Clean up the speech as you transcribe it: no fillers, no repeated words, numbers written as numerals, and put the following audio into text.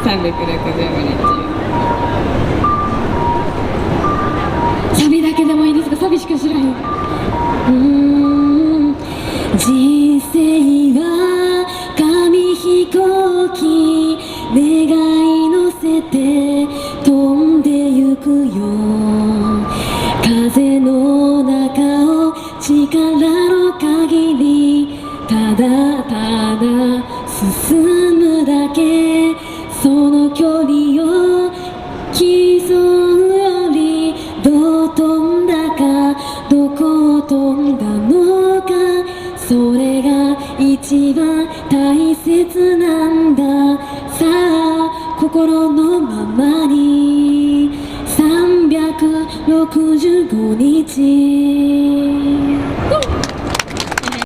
サビだけでもいいですか？サビしか知らんよ。人生は紙飛行機、願い乗せて飛んでゆくよ。風の中を力の限りただただ進むだけ。その距離を競うより、どう飛んだかどこを飛んだのか、それが一番大切なんだ。さあ心のままに365日